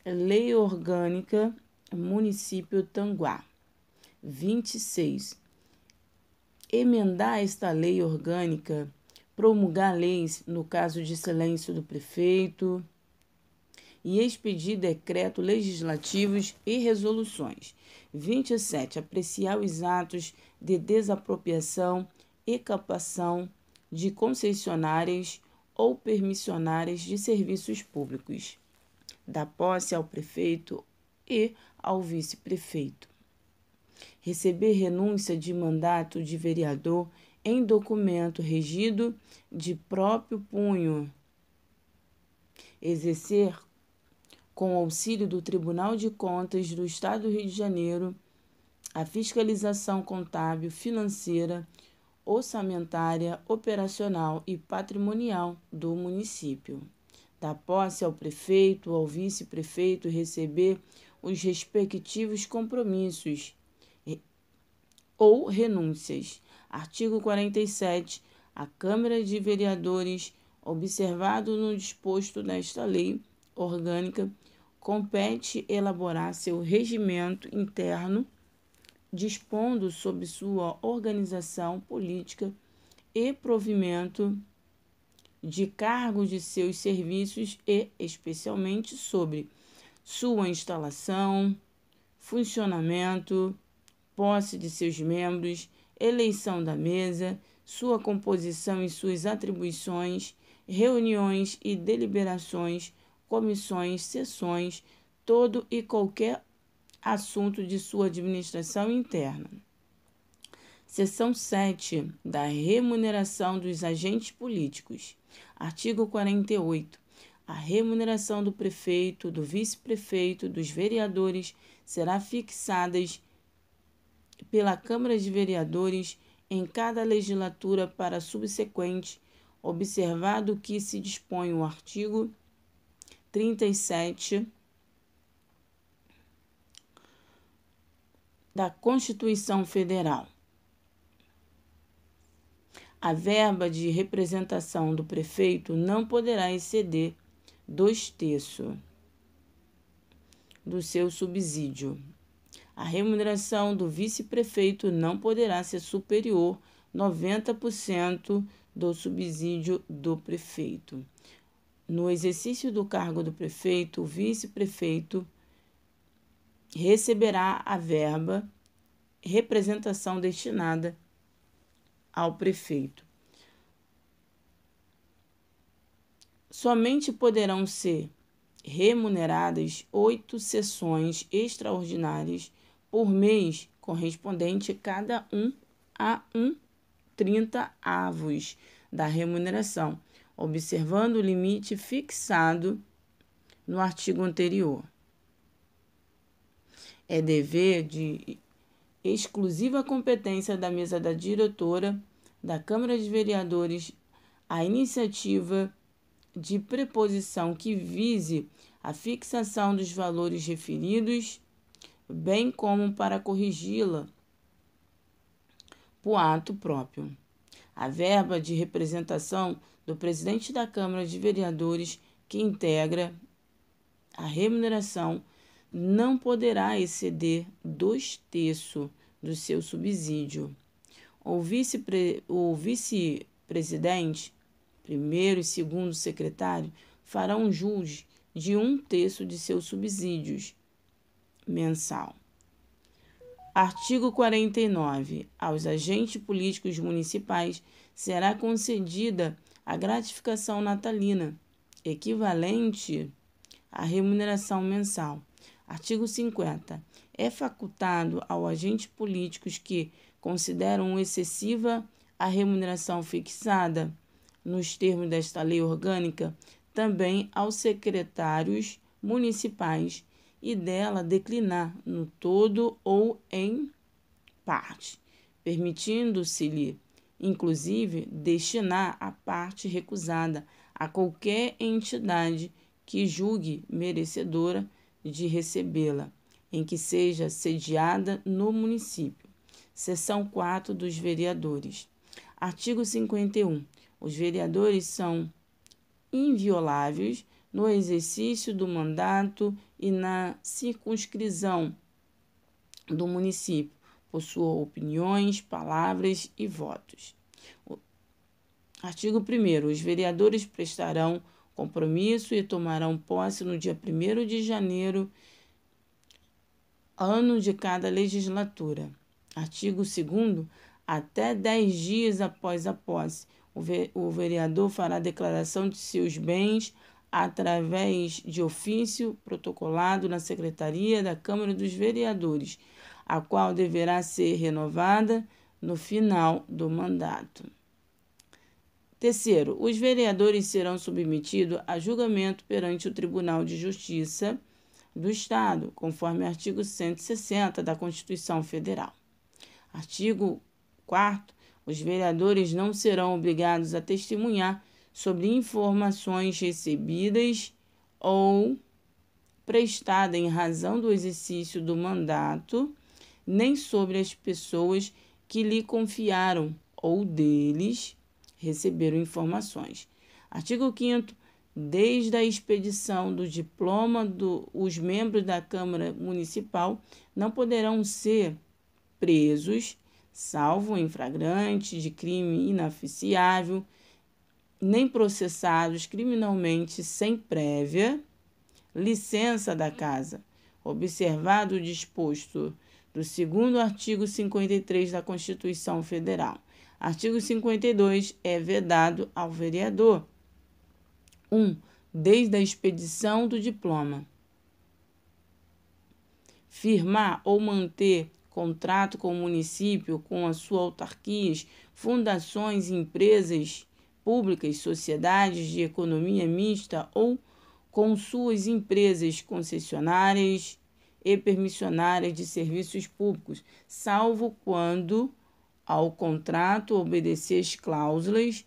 Lei Orgânica Município Tanguá. 26. Emendar esta lei orgânica, promulgar leis no caso de silêncio do prefeito e expedir decretos legislativos e resoluções. 27. Apreciar os atos de desapropriação e captação de concessionárias ou permissionárias de serviços públicos, da posse ao prefeito e ao vice-prefeito. Receber renúncia de mandato de vereador em documento regido de próprio punho. Exercer, com auxílio do Tribunal de Contas do Estado do Rio de Janeiro, a fiscalização contábil, financeira, orçamentária, operacional e patrimonial do município. Da posse ao prefeito, ao vice-prefeito, receber os respectivos compromissos ou renúncias. Artigo 47. A Câmara de Vereadores, observado no disposto nesta lei orgânica, compete elaborar seu regimento interno, dispondo sobre sua organização política e provimento de cargos de seus serviços e, especialmente, sobre sua instalação, funcionamento, posse de seus membros, eleição da mesa, sua composição e suas atribuições, reuniões e deliberações, comissões, sessões, todo e qualquer assunto de sua administração interna. Seção 7. Da remuneração dos agentes políticos. Artigo 48. A remuneração do prefeito, do vice-prefeito, dos vereadores será fixada pela Câmara de Vereadores em cada legislatura para a subsequente, observado que se dispõe o artigo 37 da Constituição Federal. A verba de representação do prefeito não poderá exceder 2/3 do seu subsídio. A remuneração do vice-prefeito não poderá ser superior a 90% do subsídio do prefeito. No exercício do cargo do prefeito, o vice-prefeito receberá a verba representação destinada ao prefeito. Somente poderão ser remuneradas 8 sessões extraordinárias por mês, correspondente cada a 1/30 da remuneração, observando o limite fixado no artigo anterior. É dever de exclusiva competência da mesa da diretora da Câmara de Vereadores a iniciativa de preposição que vise a fixação dos valores referidos, bem como para corrigi-la por ato próprio. A verba de representação do presidente da Câmara de Vereadores, que integra a remuneração, não poderá exceder 2/3 do seu subsídio. O vice-presidente, primeiro e segundo secretário, farão jus de 1/3 de seus subsídios mensal. Artigo 49. Aos agentes políticos municipais será concedida a gratificação natalina, equivalente à remuneração mensal. Artigo 50. É facultado aos agentes políticos que consideram excessiva a remuneração fixada nos termos desta lei orgânica, também aos secretários municipais, e dela declinar no todo ou em parte, permitindo-se-lhe, inclusive, destinar a parte recusada a qualquer entidade que julgue merecedora de recebê-la, em que seja sediada no município. Seção 4 dos vereadores. Artigo 51. Os vereadores são invioláveis no exercício do mandato e na circunscrição do município, por suas opiniões, palavras e votos. Artigo 1º. Os vereadores prestarão compromisso e tomarão posse no dia 1º de janeiro, ano de cada legislatura. Artigo 2º. Até 10 dias após a posse, o vereador fará declaração de seus bens através de ofício protocolado na Secretaria da Câmara dos Vereadores, a qual deverá ser renovada no final do mandato. 3º. Os vereadores serão submetidos a julgamento perante o Tribunal de Justiça do Estado, conforme o artigo 160 da Constituição Federal. Artigo 4º. Os vereadores não serão obrigados a testemunhar sobre informações recebidas ou prestadas em razão do exercício do mandato, nem sobre as pessoas que lhe confiaram ou deles receberam informações. Artigo 5º. Desde a expedição do diploma, os membros da Câmara Municipal não poderão ser presos, salvo em flagrante de crime inaficiável, nem processados criminalmente sem prévia licença da Casa, observado o disposto do 2º artigo 53 da Constituição Federal. Artigo 52. É vedado ao vereador: 1. Desde a expedição do diploma, firmar ou manter contrato com o município, com as suas autarquias, fundações, empresas públicas, sociedades de economia mista ou com suas empresas concessionárias e permissionárias de serviços públicos, salvo quando ao contrato obedecer as cláusulas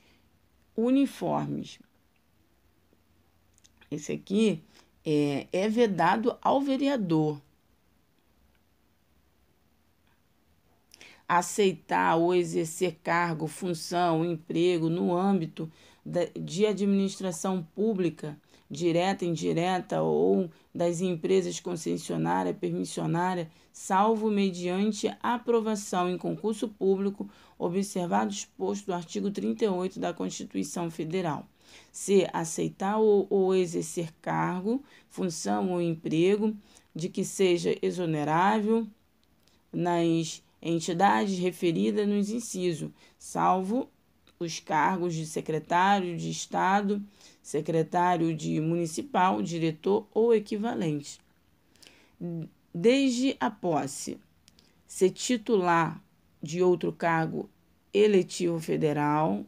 uniformes. Esse aqui é vedado ao vereador. Aceitar ou exercer cargo, função, emprego no âmbito de administração pública, direta, indireta, ou das empresas concessionárias, permissionárias, salvo mediante aprovação em concurso público, observado o disposto do artigo 38 da Constituição Federal. C. Aceitar ou exercer cargo, função ou emprego de que seja exonerável nas entidades referidas nos incisos, salvo os cargos de secretário de Estado, secretário de municipal, diretor ou equivalente. Desde a posse, ser titular de outro cargo eletivo federal,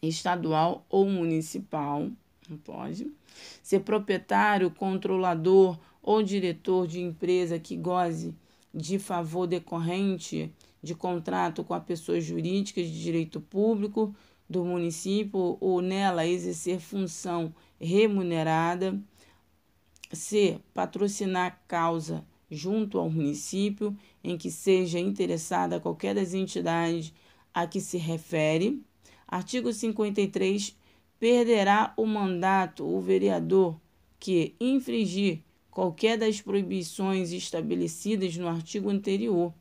estadual ou municipal, não pode. Ser proprietário, controlador ou diretor de empresa que goze de favor decorrente de contrato com a pessoa jurídica de direito público do município ou nela exercer função remunerada. C. Patrocinar causa junto ao município em que seja interessada qualquer das entidades a que se refere. Artigo 53. Perderá o mandato o vereador que infringir qualquer das proibições estabelecidas no artigo anterior,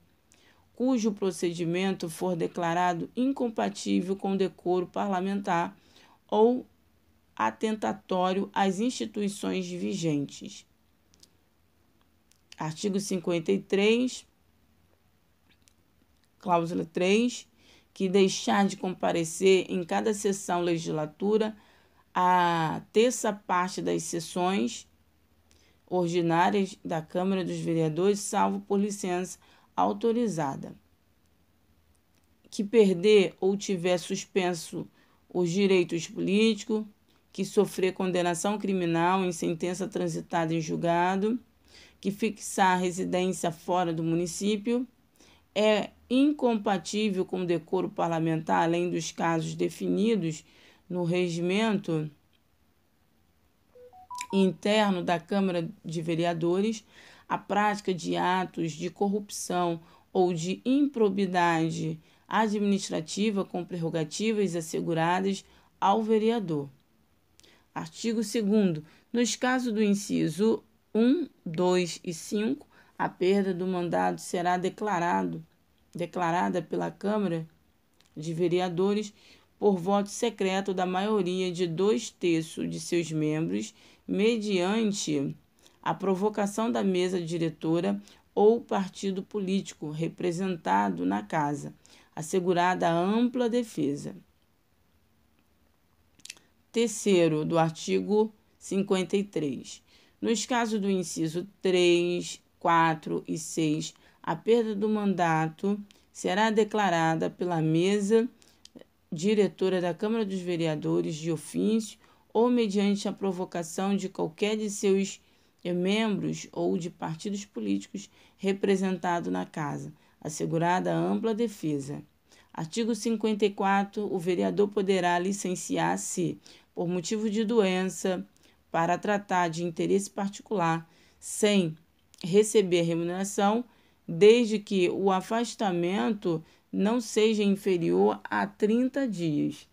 cujo procedimento for declarado incompatível com o decoro parlamentar ou atentatório às instituições vigentes. Artigo 53, cláusula 3, que deixar de comparecer em cada sessão legislatura a terça parte das sessões ordinárias da Câmara dos Vereadores, salvo por licença autorizada. Que perder ou tiver suspenso os direitos políticos, que sofrer condenação criminal em sentença transitada em julgado, que fixar residência fora do município, é incompatível com o decoro parlamentar, além dos casos definidos no regimento interno da Câmara de Vereadores, a prática de atos de corrupção ou de improbidade administrativa com prerrogativas asseguradas ao vereador. Artigo 2º. Nos casos do inciso 1, 2 e 5, a perda do mandato será declarada pela Câmara de Vereadores por voto secreto da maioria de 2/3 de seus membros, mediante a provocação da mesa diretora ou partido político representado na Casa, assegurada a ampla defesa. Terceiro, do artigo 53. Nos casos do inciso 3, 4 e 6, a perda do mandato será declarada pela mesa diretora da Câmara dos Vereadores de ofício ou mediante a provocação de qualquer de seus membros ou de partidos políticos representado na Casa, assegurada a ampla defesa. Artigo 54. O vereador poderá licenciar se, por motivo de doença, para tratar de interesse particular, sem receber remuneração, desde que o afastamento não seja inferior a 30 dias.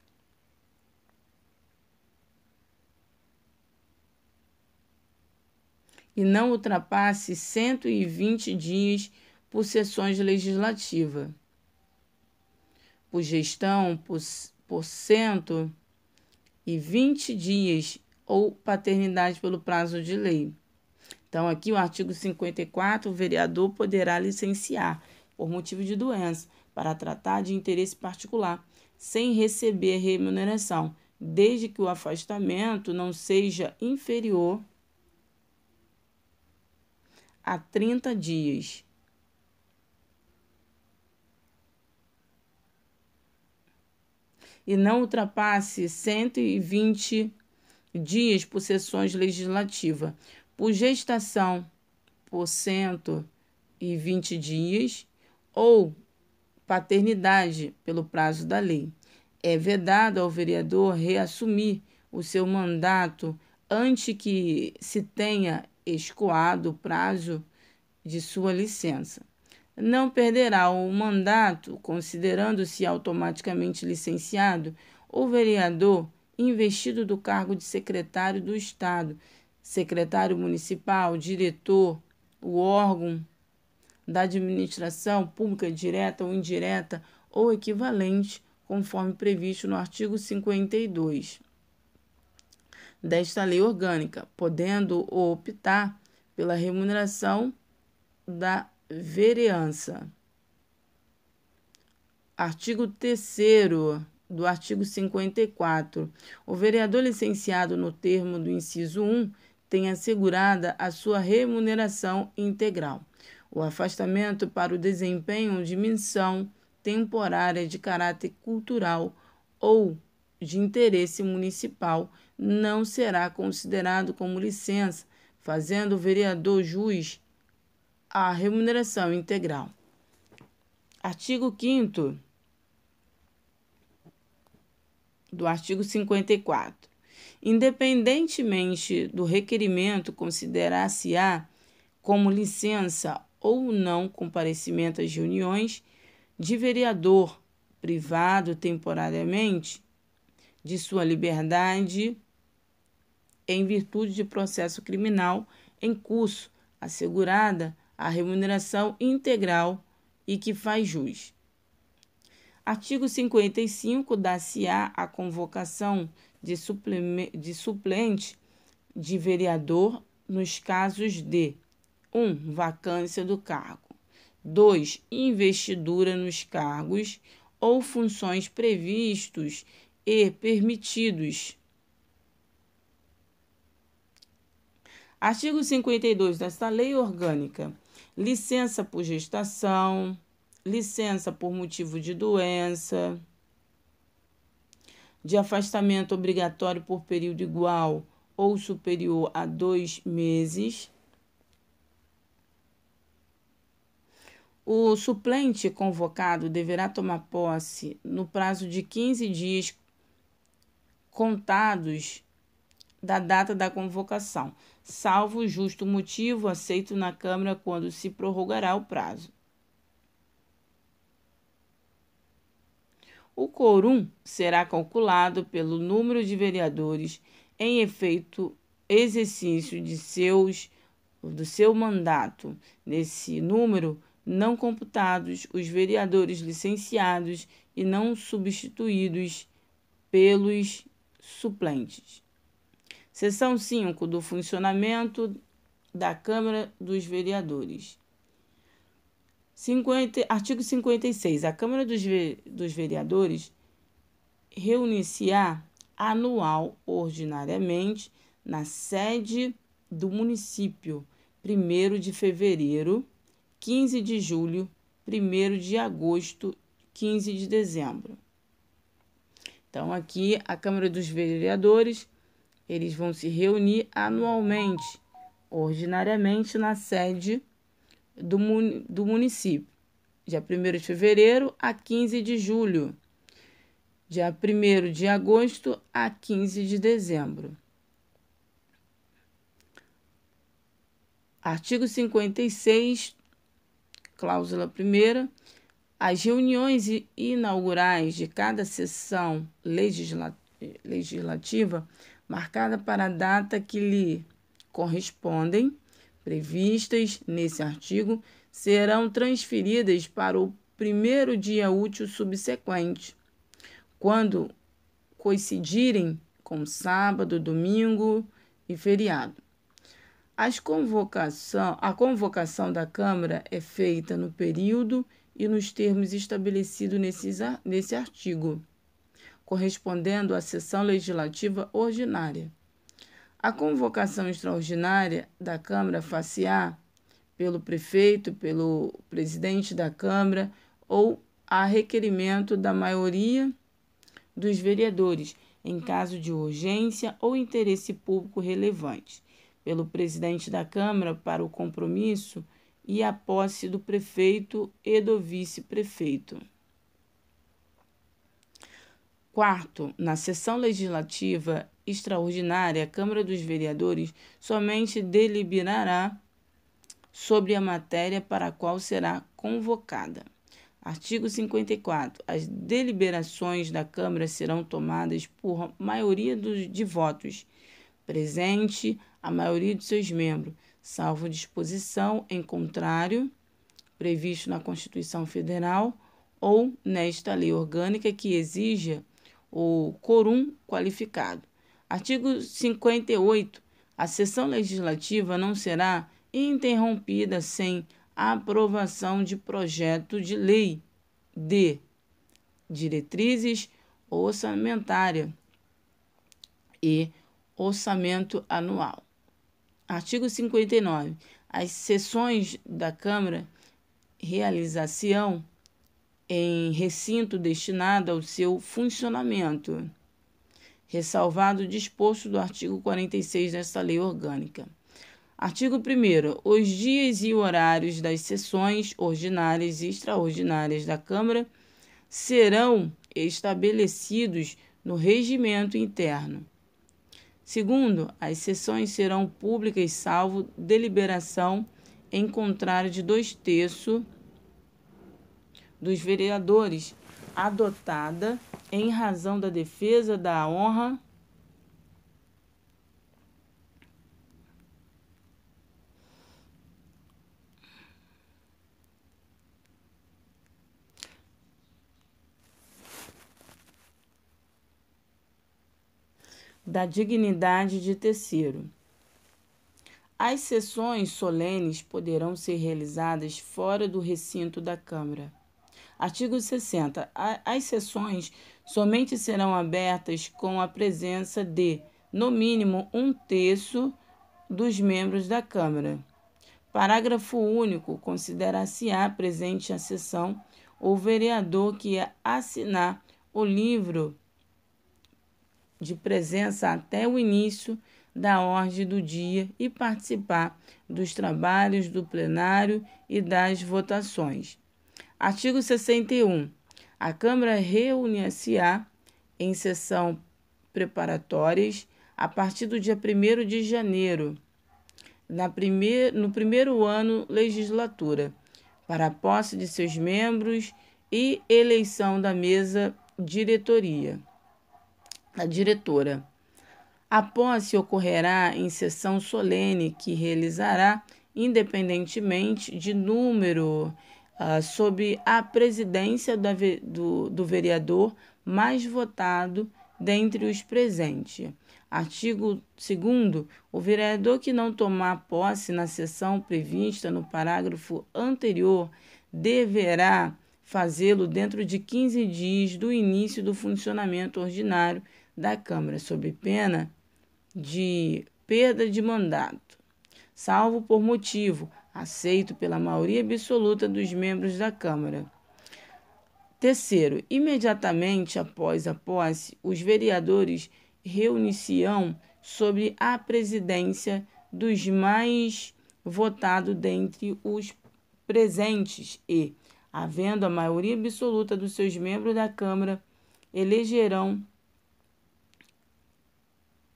E não ultrapasse 120 dias por sessões legislativas. Por gestão, por 120 dias ou paternidade pelo prazo de lei. Então, aqui o artigo 54, o vereador poderá licenciar, por motivo de doença, para tratar de interesse particular, sem receber remuneração, desde que o afastamento não seja inferior a 30 dias. E não ultrapasse 120 dias por sessões legislativas. Por gestação, por 120 dias, ou paternidade pelo prazo da lei. É vedado ao vereador reassumir o seu mandato antes que se tenha escoado o prazo de sua licença. Não perderá o mandato, considerando-se automaticamente licenciado, o vereador investido do cargo de secretário do Estado, secretário municipal, diretor, o órgão da administração pública direta ou indireta ou equivalente, conforme previsto no artigo 52 desta lei orgânica, podendo optar pela remuneração da vereança. Artigo 3º do artigo 54. O vereador licenciado no termo do inciso 1 tem assegurada a sua remuneração integral. O afastamento para o desempenho de missão temporária de caráter cultural ou de interesse municipal não será considerado como licença, fazendo o vereador jus à remuneração integral. Artigo 5º do artigo 54. Independentemente do requerimento, considerar-se-á como licença ou não comparecimento às reuniões de vereador privado temporariamente de sua liberdade em virtude de processo criminal em curso, assegurada a remuneração integral e que faz jus. Artigo 55. Dá-se-á a convocação de suplente de vereador nos casos de 1. Vacância do cargo. 2. Investidura nos cargos ou funções previstos e permitidos. Artigo 52 desta lei orgânica. Licença por gestação, licença por motivo de doença, de afastamento obrigatório por período igual ou superior a 2 meses. O suplente convocado deverá tomar posse no prazo de 15 dias contados da data da convocação, salvo justo motivo aceito na Câmara quando se prorrogará o prazo. O quórum será calculado pelo número de vereadores em efeito exercício do seu mandato, nesse número, não computados os vereadores licenciados e não substituídos pelos suplentes. Seção 5 do funcionamento da Câmara dos Vereadores. Artigo 56. A Câmara dos Vereadores reunir-se-á anual, ordinariamente, na sede do município, 1º de fevereiro, 15 de julho, 1º de agosto, 15 de dezembro. Então, aqui, a Câmara dos Vereadores, eles vão se reunir anualmente, ordinariamente, na sede do município, dia 1º de fevereiro a 15 de julho, dia 1º de agosto a 15 de dezembro. Artigo 56, cláusula 1ª. As reuniões inaugurais de cada sessão legislativa, marcada para a data que lhe correspondem, previstas nesse artigo, serão transferidas para o 1º dia útil subsequente, quando coincidirem com sábado, domingo e feriado. A convocação da Câmara é feita no período e nos termos estabelecidos nesse artigo, correspondendo à sessão legislativa ordinária. A convocação extraordinária da Câmara far-se-á pelo prefeito, pelo presidente da Câmara ou a requerimento da maioria dos vereadores, em caso de urgência ou interesse público relevante, pelo presidente da Câmara para o compromisso e a posse do prefeito e do vice-prefeito. Quarto, na sessão legislativa extraordinária, a Câmara dos Vereadores somente deliberará sobre a matéria para a qual será convocada. Artigo 54. As deliberações da Câmara serão tomadas por maioria de votos, presente a maioria de seus membros, salvo disposição em contrário, previsto na Constituição Federal ou nesta lei orgânica que exija o quórum qualificado. Artigo 58. A sessão legislativa não será interrompida sem a aprovação de projeto de lei de diretrizes orçamentárias e orçamento anual. Artigo 59. As sessões da Câmara realizar-se-ão em recinto destinado ao seu funcionamento, ressalvado o disposto do artigo 46 desta lei orgânica. Artigo 1º. Os dias e horários das sessões ordinárias e extraordinárias da Câmara serão estabelecidos no regimento interno. Segundo, as sessões serão públicas, salvo deliberação em contrário de 2/3 dos vereadores, adotada em razão da defesa da honra da dignidade de terceiro. As sessões solenes poderão ser realizadas fora do recinto da Câmara. Artigo 60. As sessões somente serão abertas com a presença de, no mínimo, 1/3 dos membros da Câmara. Parágrafo único. Considerar-se-á presente à sessão o vereador que assinar o livro de presença até o início da ordem do dia e participar dos trabalhos do plenário e das votações. Artigo 61. A Câmara reunir-se-á em sessão preparatórias a partir do dia 1º de janeiro, no primeiro ano legislatura, para a posse de seus membros e eleição da mesa diretora. A posse ocorrerá em sessão solene que realizará, independentemente de número, sob a presidência do vereador mais votado dentre os presentes. Artigo 2º. O vereador que não tomar posse na sessão prevista no parágrafo anterior deverá fazê-lo dentro de 15 dias do início do funcionamento ordinário da Câmara, sob pena de perda de mandato, salvo por motivo aceito pela maioria absoluta dos membros da Câmara. Terceiro, imediatamente após a posse, os vereadores reunir-se-ão sob a presidência dos mais votados dentre os presentes e, havendo a maioria absoluta dos seus membros da Câmara, elegerão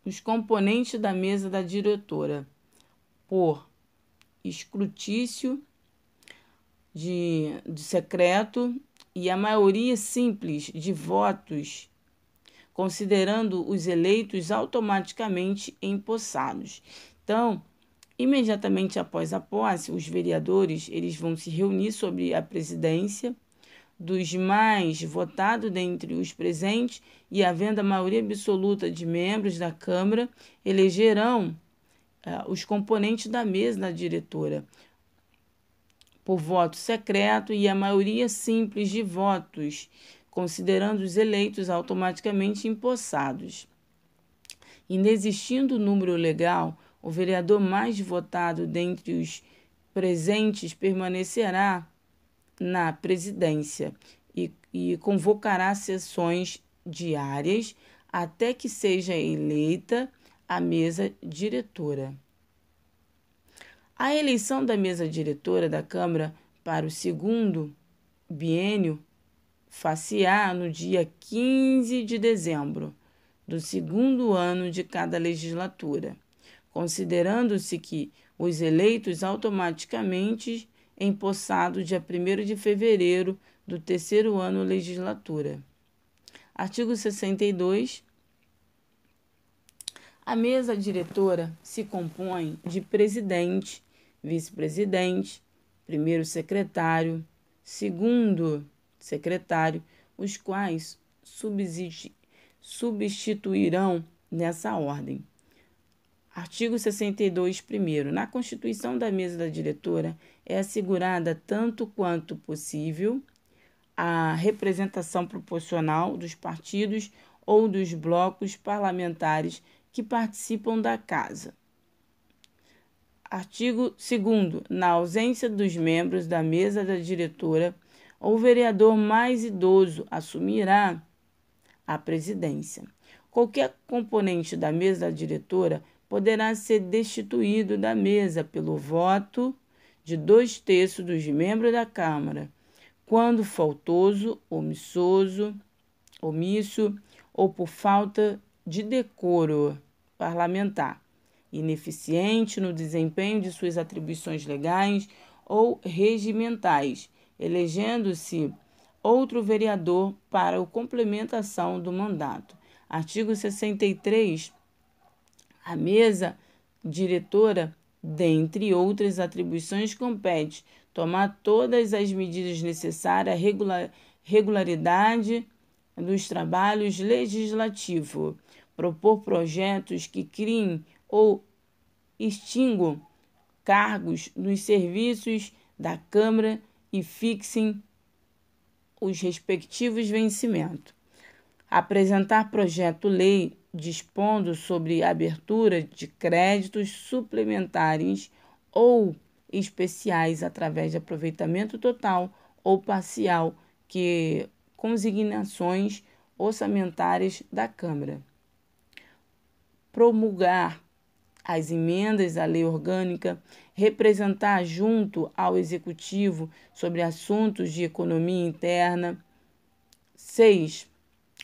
os componentes da mesa da diretora por escrutínio de secreto e a maioria simples de votos, considerando os eleitos automaticamente empossados. Então, imediatamente após a posse, os vereadores eles vão se reunir sob a presidência dos mais votados dentre os presentes e, havendo a maioria absoluta de membros da Câmara, elegerão os componentes da mesa da diretora por voto secreto e a maioria simples de votos, considerando os eleitos automaticamente empossados. Inexistindo o número legal, o vereador mais votado dentre os presentes permanecerá na presidência e convocará sessões diárias até que seja eleita a mesa diretora. A eleição da mesa diretora da Câmara para o segundo biênio far-se-á no dia 15 de dezembro do segundo ano de cada legislatura, considerando-se que os eleitos automaticamente empossados dia 1º de fevereiro do terceiro ano legislatura. Artigo 62. A mesa diretora se compõe de presidente, vice-presidente, primeiro secretário, segundo secretário, os quais substituirão nessa ordem. Artigo 62, primeiro. Na constituição da mesa da diretora é assegurada, tanto quanto possível, a representação proporcional dos partidos ou dos blocos parlamentares que participam da Casa. Artigo 2º. Na ausência dos membros da mesa da diretora, o vereador mais idoso assumirá a presidência. Qualquer componente da mesa da diretora poderá ser destituído da mesa pelo voto de 2/3 dos membros da Câmara, quando faltoso, omisso ou por falta de decoro parlamentar, ineficiente no desempenho de suas atribuições legais ou regimentais, elegendo-se outro vereador para a complementação do mandato. Artigo 63. A mesa diretora, dentre outras atribuições, compete tomar todas as medidas necessárias à regularidade dos trabalhos legislativos, propor projetos que criem ou extinguam cargos nos serviços da Câmara e fixem os respectivos vencimentos. Apresentar projeto-lei dispondo sobre a abertura de créditos suplementares ou especiais através de aproveitamento total ou parcial que consignações orçamentárias da Câmara. Promulgar as emendas à lei orgânica, representar junto ao Executivo sobre assuntos de economia interna. 6.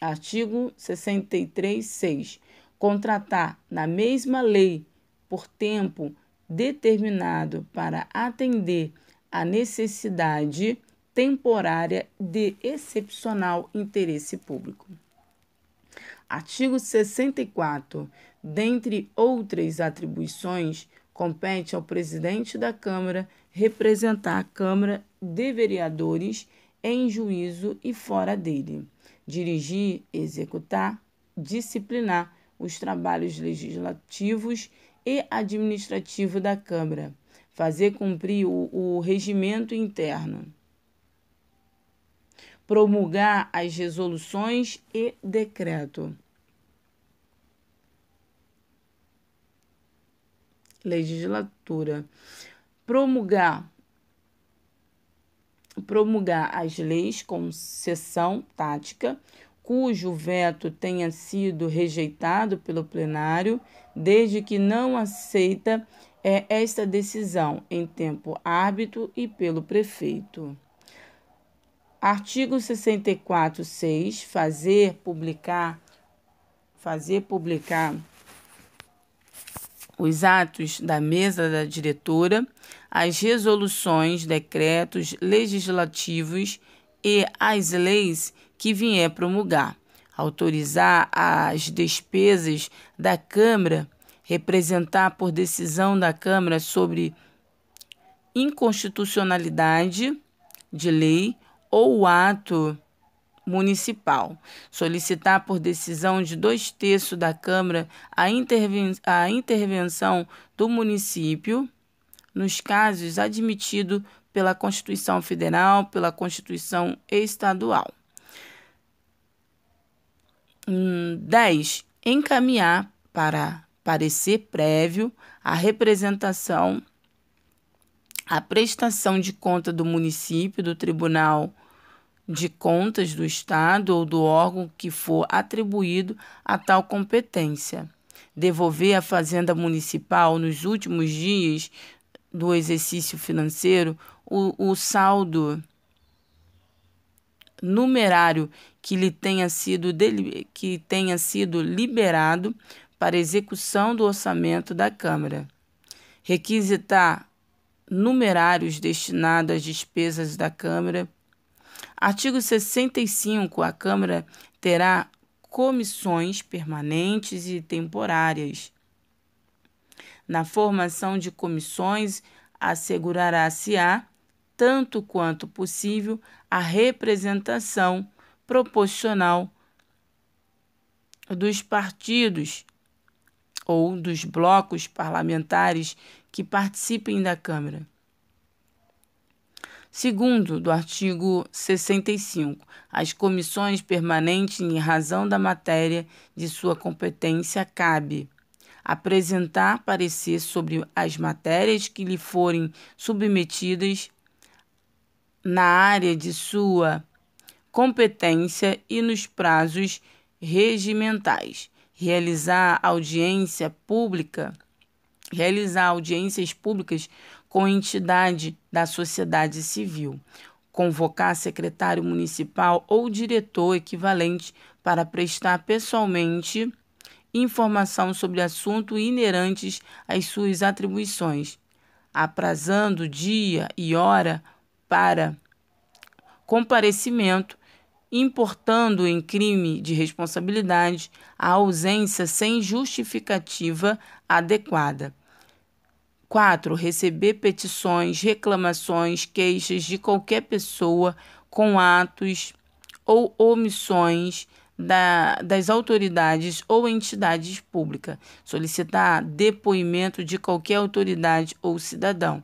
Artigo 63, 6. Contratar na mesma lei por tempo determinado para atender à necessidade temporária de excepcional interesse público. Artigo 64. Dentre outras atribuições, compete ao presidente da Câmara representar a Câmara de Vereadores em juízo e fora dele, dirigir, executar, disciplinar os trabalhos legislativos e administrativos da Câmara, fazer cumprir o regimento interno, promulgar as resoluções e decreto. Legislatura. Promulgar as leis com sessão tática, cujo veto tenha sido rejeitado pelo plenário, desde que não aceita esta decisão em tempo hábito e pelo prefeito. Artigo 64.6. Fazer publicar os atos da mesa da diretora, as resoluções, decretos legislativos e as leis que vier promulgar. Autorizar as despesas da Câmara, representar por decisão da Câmara sobre inconstitucionalidade de lei ou ato municipal, solicitar por decisão de 2/3 da Câmara a intervenção do município nos casos admitidos pela Constituição Federal, pela Constituição Estadual. 10. Encaminhar para parecer prévio a representação, a prestação de conta do município, do Tribunal de Contas do Estado ou do órgão que for atribuído a tal competência. Devolver à Fazenda Municipal, nos últimos dias do exercício financeiro, o saldo numerário que tenha sido liberado para execução do orçamento da Câmara. Requisitar numerários destinados às despesas da Câmara. Artigo 65. A Câmara terá comissões permanentes e temporárias. Na formação de comissões, assegurará-se-á, tanto quanto possível, a representação proporcional dos partidos ou dos blocos parlamentares que participem da Câmara. Segundo, do artigo 65, as comissões permanentes, em razão da matéria de sua competência, cabe apresentar parecer sobre as matérias que lhe forem submetidas na área de sua competência e nos prazos regimentais, realizar audiências públicas com entidade da sociedade civil, convocar secretário municipal ou diretor equivalente para prestar pessoalmente informação sobre assuntos inerentes às suas atribuições, aprazando dia e hora para comparecimento, importando em crime de responsabilidade a ausência sem justificativa adequada. 4. Receber petições, reclamações, queixas de qualquer pessoa com atos ou omissões das autoridades ou entidades públicas. Solicitar depoimento de qualquer autoridade ou cidadão.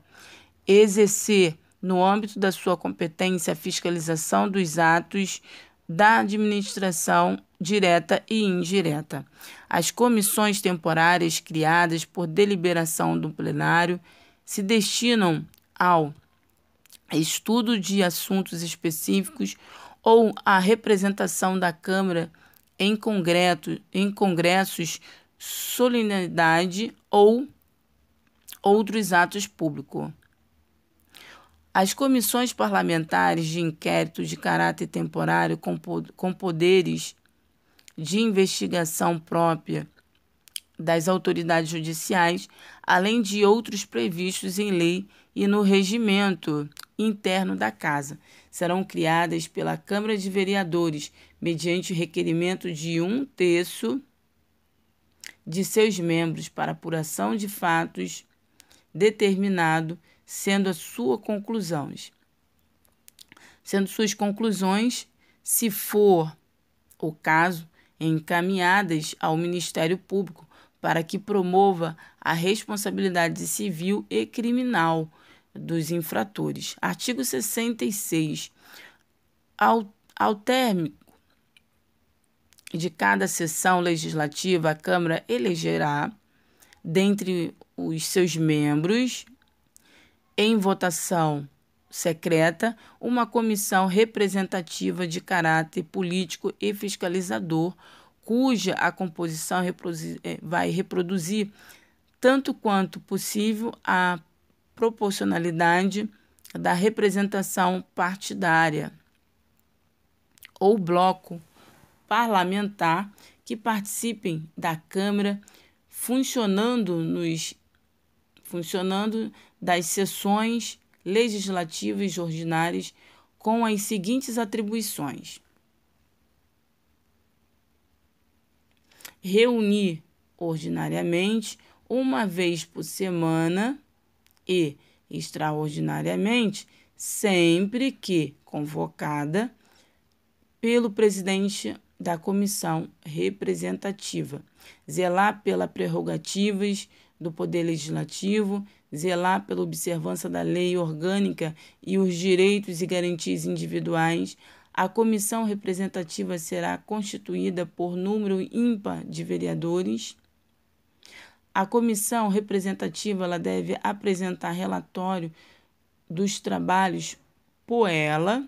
Exercer, no âmbito da sua competência, a fiscalização dos atos da administração direta e indireta. As comissões temporárias criadas por deliberação do plenário se destinam ao estudo de assuntos específicos ou à representação da Câmara em congressos, solenidade ou outros atos públicos. As comissões parlamentares de inquérito de caráter temporário com poderes de investigação própria das autoridades judiciais, além de outros previstos em lei e no regimento interno da Casa, serão criadas pela Câmara de Vereadores, mediante requerimento de 1/3 de seus membros para apuração de fatos determinado, sendo suas conclusões, se for o caso, encaminhadas ao Ministério Público para que promova a responsabilidade civil e criminal dos infratores. Artigo 66. Ao término de cada sessão legislativa, a Câmara elegerá, dentre os seus membros, em votação secreta, uma comissão representativa de caráter político e fiscalizador, cuja a composição vai reproduzir, tanto quanto possível, a proporcionalidade da representação partidária ou bloco parlamentar que participem da Câmara, funcionando das sessões legislativas ordinárias com as seguintes atribuições: reunir ordinariamente uma vez por semana e, extraordinariamente, sempre que convocada pelo presidente da comissão representativa, zelar pelas prerrogativas do Poder Legislativo, zelar pela observância da lei orgânica e os direitos e garantias individuais. A comissão representativa será constituída por número ímpar de vereadores. A comissão representativa ela deve apresentar relatório dos trabalhos por ela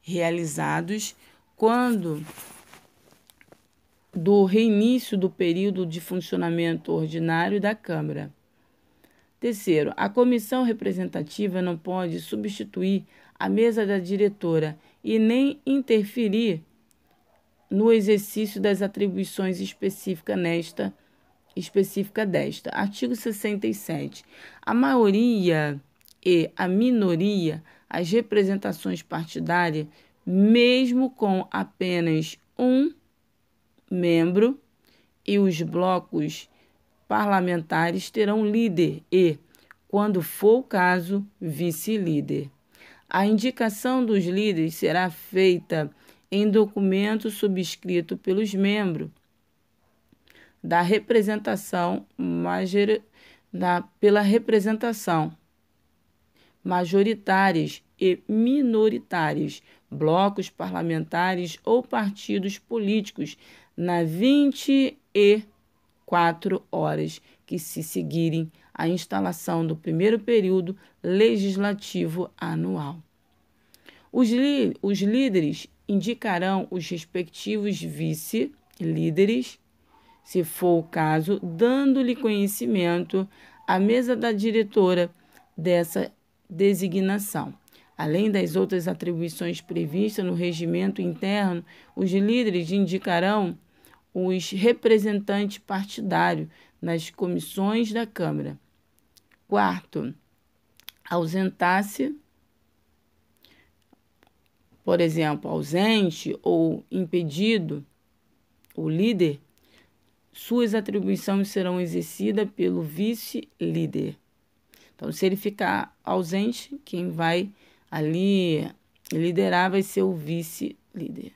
realizados quando do reinício do período de funcionamento ordinário da Câmara. Terceiro, a comissão representativa não pode substituir a mesa da diretora e nem interferir no exercício das atribuições específicas desta. Artigo 67. A maioria e a minoria, as representações partidárias, mesmo com apenas um membro, e os blocos parlamentares terão líder e, quando for o caso, vice-líder. A indicação dos líderes será feita em documento subscrito pelos membros da representação pela representação majoritárias e minoritárias, blocos parlamentares ou partidos políticos, nas 24 horas que se seguirem a instalação do primeiro período legislativo anual. Os líderes indicarão os respectivos vice-líderes, se for o caso, dando-lhe conhecimento à mesa da diretora dessa designação. Além das outras atribuições previstas no regimento interno, os líderes indicarão os representantes partidários nas comissões da Câmara. Quarto, ausentar-se, por exemplo, ausente ou impedido, o líder, suas atribuições serão exercidas pelo vice-líder. Então, se ele ficar ausente, quem vai ali liderar vai ser o vice-líder.